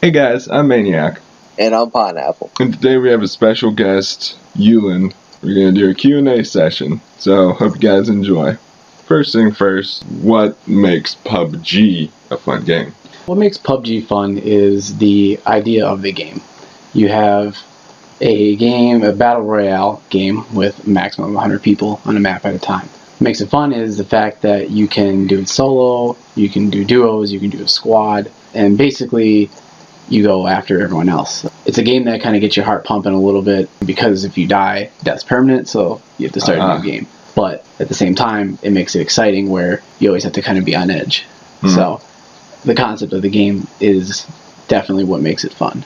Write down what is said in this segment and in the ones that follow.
Hey guys, I'm Maniac. And I'm Pineapple. And today we have a special guest, Yulin. We're going to do a Q&A session, so hope you guys enjoy. First thing first, what makes PUBG a fun game? What makes PUBG fun is the idea of the game. You have a battle royale game with a maximum of 100 people on a map at a time. What makes it fun is the fact that you can do it solo, you can do duos, you can do a squad, and basically you go after everyone else. It's a game that kind of gets your heart pumping a little bit because if you die, death's permanent, so you have to start a new game. But at the same time, it makes it exciting where you always have to kind of be on edge. So the concept of the game is definitely what makes it fun.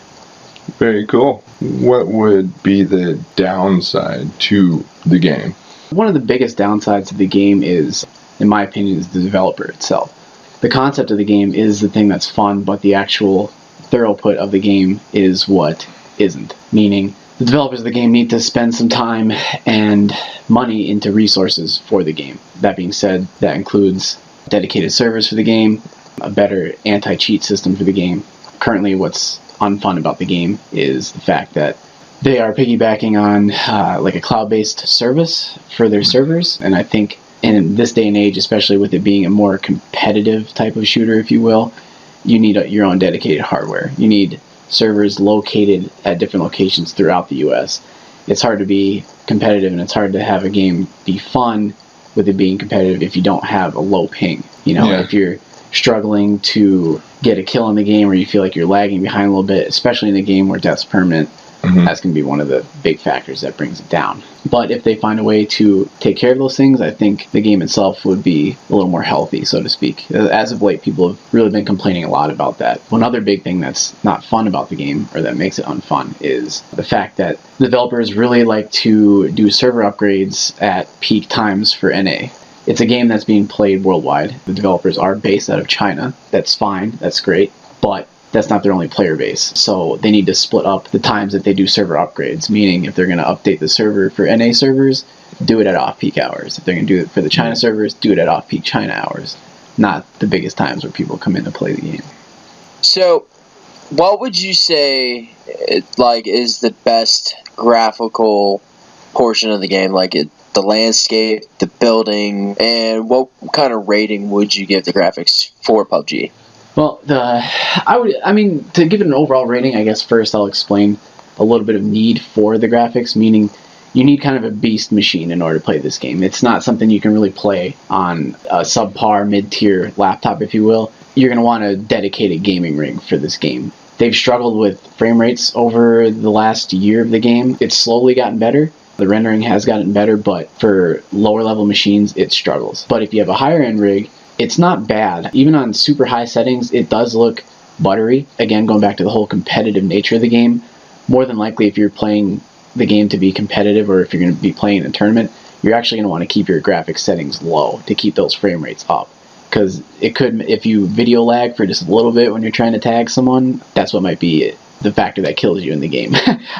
Very cool. What would be the downside to the game? One of the biggest downsides to the game is, in my opinion, is the developer itself. The concept of the game is the thing that's fun, but the actual throughput of the game is what isn't. Meaning, the developers of the game need to spend some time and money into resources for the game. That being said, that includes dedicated servers for the game, a better anti-cheat system for the game. Currently, what's unfun about the game is the fact that they are piggybacking on like a cloud-based service for their servers, and I think in this day and age, especially with it being a more competitive type of shooter, if you will, you need your own dedicated hardware. You need servers located at different locations throughout the US. It's hard to be competitive and it's hard to have a game be fun with it being competitive if you don't have a low ping. If you're struggling to get a kill in the game or you feel like you're lagging behind a little bit, especially in a game where death's permanent, that's going to be one of the big factors that brings it down. But if they find a way to take care of those things, I think the game itself would be a little more healthy, so to speak. As of late, people have really been complaining a lot about that. One other big thing that's not fun about the game, or that makes it unfun, is the fact that developers really like to do server upgrades at peak times for NA. It's a game that's being played worldwide. The developers are based out of China. That's fine, that's great, but that's not their only player base. So they need to split up the times that they do server upgrades, meaning if they're going to update the server for NA servers, do it at off-peak hours. If they're going to do it for the China servers, do it at off-peak China hours, not the biggest times where people come in to play the game. So, what would you say is the best graphical portion of the game? The landscape, the building, and what kind of rating would you give the graphics for PUBG? Well, to give it an overall rating, I guess first I'll explain a little bit of need for the graphics, meaning you need kind of a beast machine in order to play this game. It's not something you can really play on a subpar, mid-tier laptop, if you will. You're going to want a dedicated gaming rig for this game. They've struggled with frame rates over the last year of the game. It's slowly gotten better. The rendering has gotten better, but for lower level machines, it struggles. But if you have a higher end rig, it's not bad. Even on super high settings, it does look buttery. Again, going back to the whole competitive nature of the game, more than likely if you're playing the game to be competitive or if you're going to be playing in a tournament, you're actually going to want to keep your graphics settings low to keep those frame rates up. Because it could, if you video lag for just a little bit when you're trying to tag someone, that's what might be the factor that kills you in the game.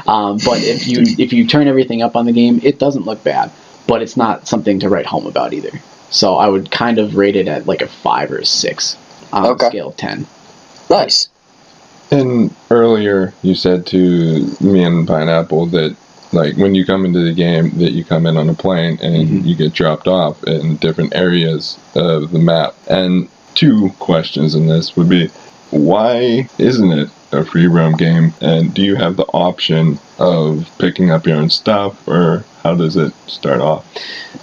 But if you turn everything up on the game, it doesn't look bad, but it's not something to write home about either. So I would kind of rate it at like a 5 or a 6 on a scale of 10. Nice. And earlier you said to me and Pineapple that when you come into the game that you come in on a plane and you get dropped off in different areas of the map. And 2 questions in this would be, why isn't it a free roam game? And do you have the option of picking up your own stuff, or how does it start off?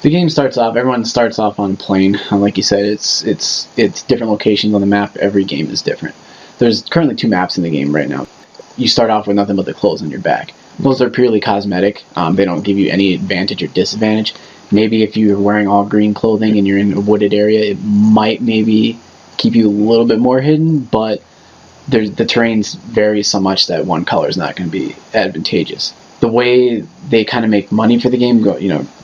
The game starts off, everyone starts off on a plane. Like you said, it's different locations on the map. Every game is different. There's currently 2 maps in the game right now. You start off with nothing but the clothes on your back. Those are purely cosmetic. They don't give you any advantage or disadvantage. Maybe if you're wearing all green clothing and you're in a wooded area, it might maybe keep you a little bit more hidden, but the terrain varies so much that one color is not going to be advantageous. The way they kind of make money for the game,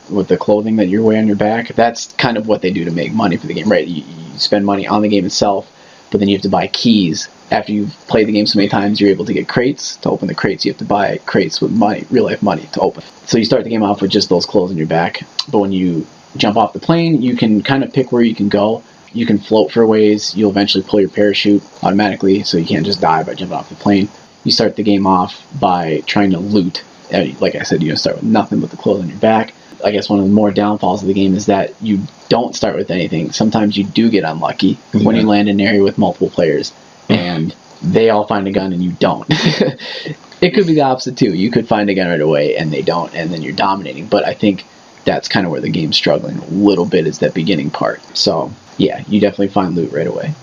with the clothing that you're wearing on your back, that's kind of what they do to make money for the game, right? You spend money on the game itself, but then you have to buy keys. After you've played the game so many times, you're able to get crates. To open the crates, you have to buy crates with money, real-life money to open. So you start the game off with just those clothes on your back, but when you jump off the plane, you can kind of pick where you can go. You can float for a ways. You'll eventually pull your parachute automatically, so you can't just die by jumping off the plane. You start the game off by trying to loot. Like I said, you're going to start with nothing but the clothes on your back. I guess one of the more downfalls of the game is that you don't start with anything. Sometimes you do get unlucky when you land in an area with multiple players, and they all find a gun and you don't. It could be the opposite too. You could find a gun right away and they don't, and then you're dominating. But I think that's kind of where the game's struggling a little bit, is that beginning part. So yeah, you definitely find loot right away.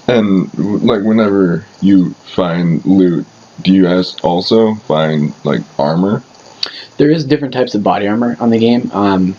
And like whenever you find loot, do you guys also find like armor? There is different types of body armor on the game.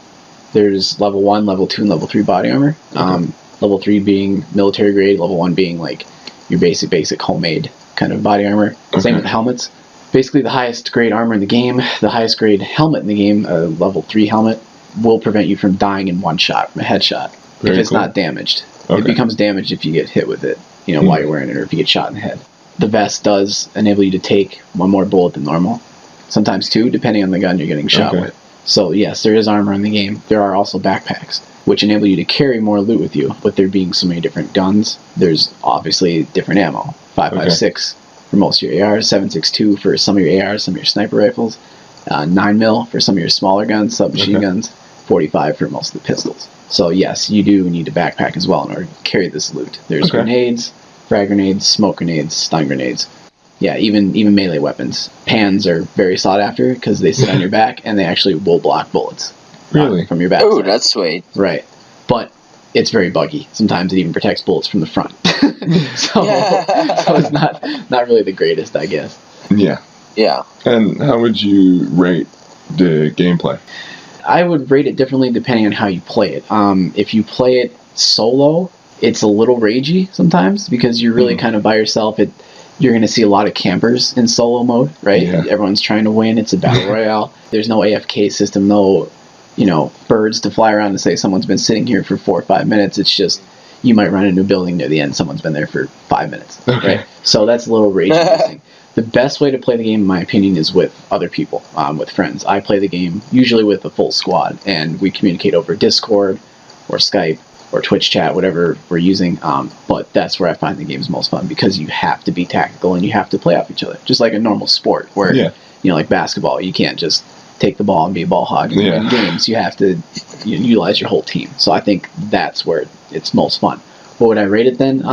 There's level 1, level 2, and level 3 body armor. Level 3 being military grade, level 1 being like your basic homemade kind of body armor. Same with helmets. Basically, the highest grade armor in the game, the highest grade helmet in the game, a level 3 helmet, will prevent you from dying in one shot, from a headshot, if it's not damaged. It becomes damaged if you get hit with it, while you're wearing it, or if you get shot in the head. The vest does enable you to take one more bullet than normal, sometimes 2, depending on the gun you're getting shot with. So yes, there is armor in the game. There are also backpacks, which enable you to carry more loot with you. With there being so many different guns, there's obviously different ammo. 5.56 for most of your ARs, 7.62 for some of your ARs, some of your sniper rifles, 9mm for some of your smaller guns, submachine guns, 45 for most of the pistols. So yes, you do need a backpack as well in order to carry this loot. There's grenades, frag grenades, smoke grenades, stun grenades. Yeah, even melee weapons. Pans are very sought after because they sit on your back and they actually will block bullets. Really? From your back. Oh, that's sweet. Right. But it's very buggy. Sometimes it even protects bullets from the front. so it's not really the greatest, I guess. Yeah. Yeah. And how would you rate the gameplay? I would rate it differently depending on how you play it. If you play it solo, it's a little ragey sometimes because you're really kind of by yourself. You're going to see a lot of campers in solo mode, right? Yeah. Everyone's trying to win. It's a battle royale. There's no AFK system, no, birds to fly around and say someone's been sitting here for 4 or 5 minutes. It's just you might run into a building near the end. Someone's been there for 5 minutes, right? So that's a little rage-inducing. The best way to play the game, in my opinion, is with other people, with friends. I play the game usually with a full squad, and we communicate over Discord or Skype or Twitch chat, whatever we're using. But that's where I find the game's most fun because you have to be tactical and you have to play off each other, just like a normal sport where, like basketball, you can't just take the ball and be a ball hog and win games. You have to utilize your whole team. So I think that's where it's most fun. What would I rate it then?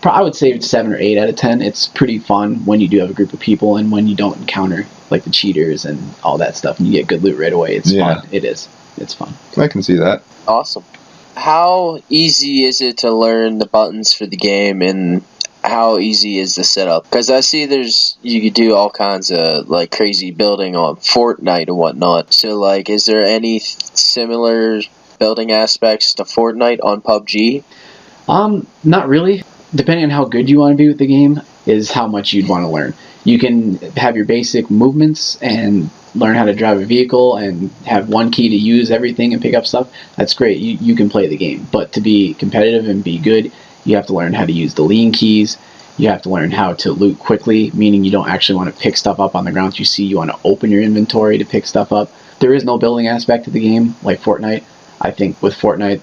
I would say it's 7 or 8 out of 10. It's pretty fun when you do have a group of people and when you don't encounter like the cheaters and all that stuff and you get good loot right away. It's fun. It is. It's fun. I can see that. Awesome. How easy is it to learn the buttons for the game, and how easy is the setup? Because I see you could do all kinds of like crazy building on Fortnite and whatnot. So like, is there any similar building aspects to Fortnite on PUBG? Not really. Depending on how good you want to be with the game is how much you'd want to learn. You can have your basic movements and learn how to drive a vehicle and have one key to use everything and pick up stuff. That's great. You can play the game. But to be competitive and be good, you have to learn how to use the lean keys. You have to learn how to loot quickly, meaning you don't actually want to pick stuff up on the ground you see. You want to open your inventory to pick stuff up. There is no building aspect to the game like Fortnite. I think with Fortnite,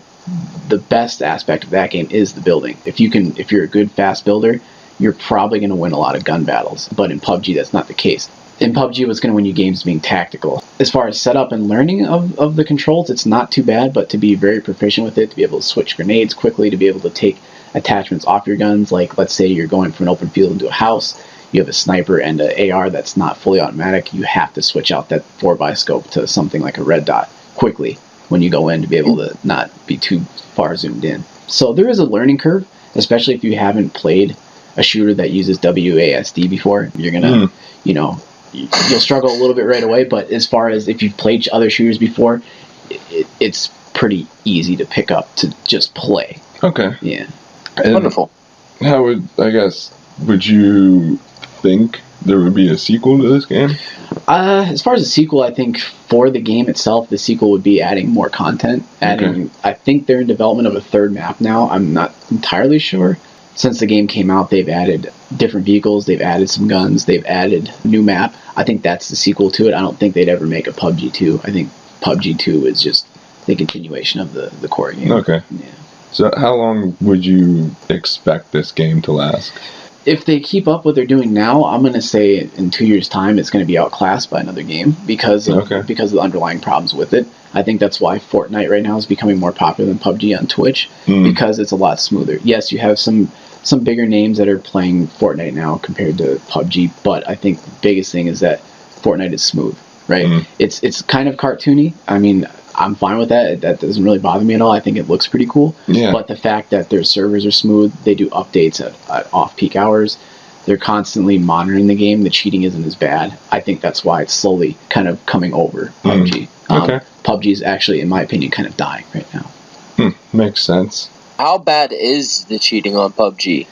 the best aspect of that game is the building. If you're a good fast builder, you're probably going to win a lot of gun battles. But in PUBG, that's not the case. In PUBG, what's going to win you games is being tactical. As far as setup and learning of the controls, it's not too bad, but to be very proficient with it, to be able to switch grenades quickly, to be able to take attachments off your guns, like let's say you're going from an open field into a house, you have a sniper and an AR that's not fully automatic, you have to switch out that 4x scope to something like a red dot quickly when you go in to be able to not be too far zoomed in. So there is a learning curve, especially if you haven't played a shooter that uses WASD before. You're gonna, you'll struggle a little bit right away, but as far as if you've played other shooters before, it's pretty easy to pick up to just play. Okay. Yeah. And wonderful. How would you think there would be a sequel to this game? As far as a sequel, I think for the game itself, the sequel would be adding more content. I think they're in development of a third map now. I'm not entirely sure. Since the game came out, they've added different vehicles, they've added some guns, they've added a new map. I think that's the sequel to it. I don't think they'd ever make a PUBG 2. I think PUBG 2 is just the continuation of the core game. Okay. Yeah. So how long would you expect this game to last? If they keep up what they're doing now, I'm going to say in 2 years' time it's going to be outclassed by another game because of the underlying problems with it. I think that's why Fortnite right now is becoming more popular than PUBG on Twitch because it's a lot smoother. Yes, you have some bigger names that are playing Fortnite now compared to PUBG, but I think the biggest thing is that Fortnite is smooth, right? It's kind of cartoony. I mean, I'm fine with that. That doesn't really bother me at all. I think it looks pretty cool. Yeah. But the fact that their servers are smooth, they do updates at off-peak hours, they're constantly monitoring the game, the cheating isn't as bad. I think that's why it's slowly kind of coming over PUBG. PUBG is actually, in my opinion, kind of dying right now. Makes sense. How bad is the cheating on PUBG?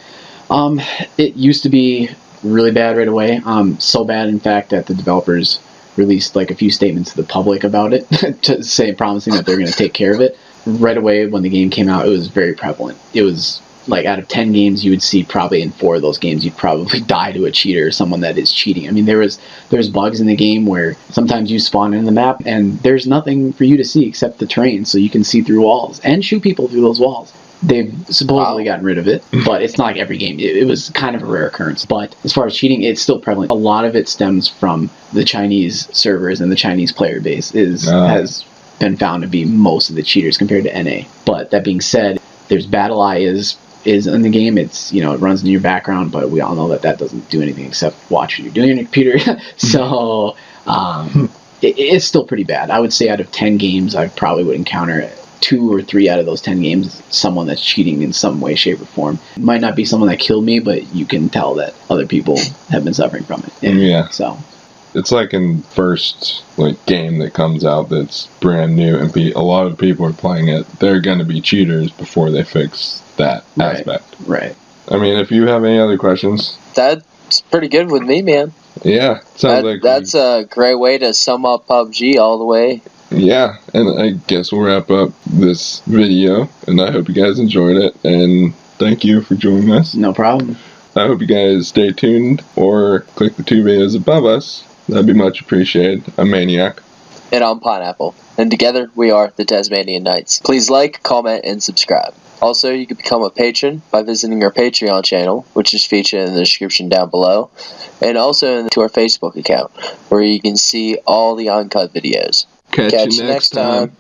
It used to be really bad right away. So bad, in fact, that the developers released like a few statements to the public about it, promising that they're going to take care of it. Right away when the game came out, it was very prevalent. It was like out of 10 games, you would see probably in 4 of those games, you'd probably die to a cheater or someone that is cheating. I mean, there's bugs in the game where sometimes you spawn in the map and there's nothing for you to see except the terrain, so you can see through walls and shoot people through those walls. They've supposedly gotten rid of it, but it's not like every game. It was kind of a rare occurrence. But as far as cheating, it's still prevalent. A lot of it stems from the Chinese servers and the Chinese player base has been found to be most of the cheaters compared to NA. But that being said, there's Battle.eye is in the game. It's, it runs in your background, but we all know that doesn't do anything except watch what you're doing on your computer. So it's still pretty bad. I would say out of 10 games, I probably would encounter 2 or 3 out of those 10 games, someone that's cheating in some way, shape, or form. It might not be someone that killed me, but you can tell that other people have been suffering from it. And so it's like in first game that comes out that's brand new, and a lot of people are playing it. They're going to be cheaters before they fix that aspect. Right. I mean, if you have any other questions, that's pretty good with me, man. Yeah, sounds that's a great way to sum up PUBG all the way. Yeah, and I guess we'll wrap up this video, and I hope you guys enjoyed it, and thank you for joining us. No problem. I hope you guys stay tuned or click the 2 videos above us. That'd be much appreciated. I'm Maniac. And I'm Pineapple. And together we are the Tazmanian Knights. Please like, comment, and subscribe. Also, you can become a patron by visiting our Patreon channel, which is featured in the description down below, and also to our Facebook account, where you can see all the uncut videos. Catch you next time.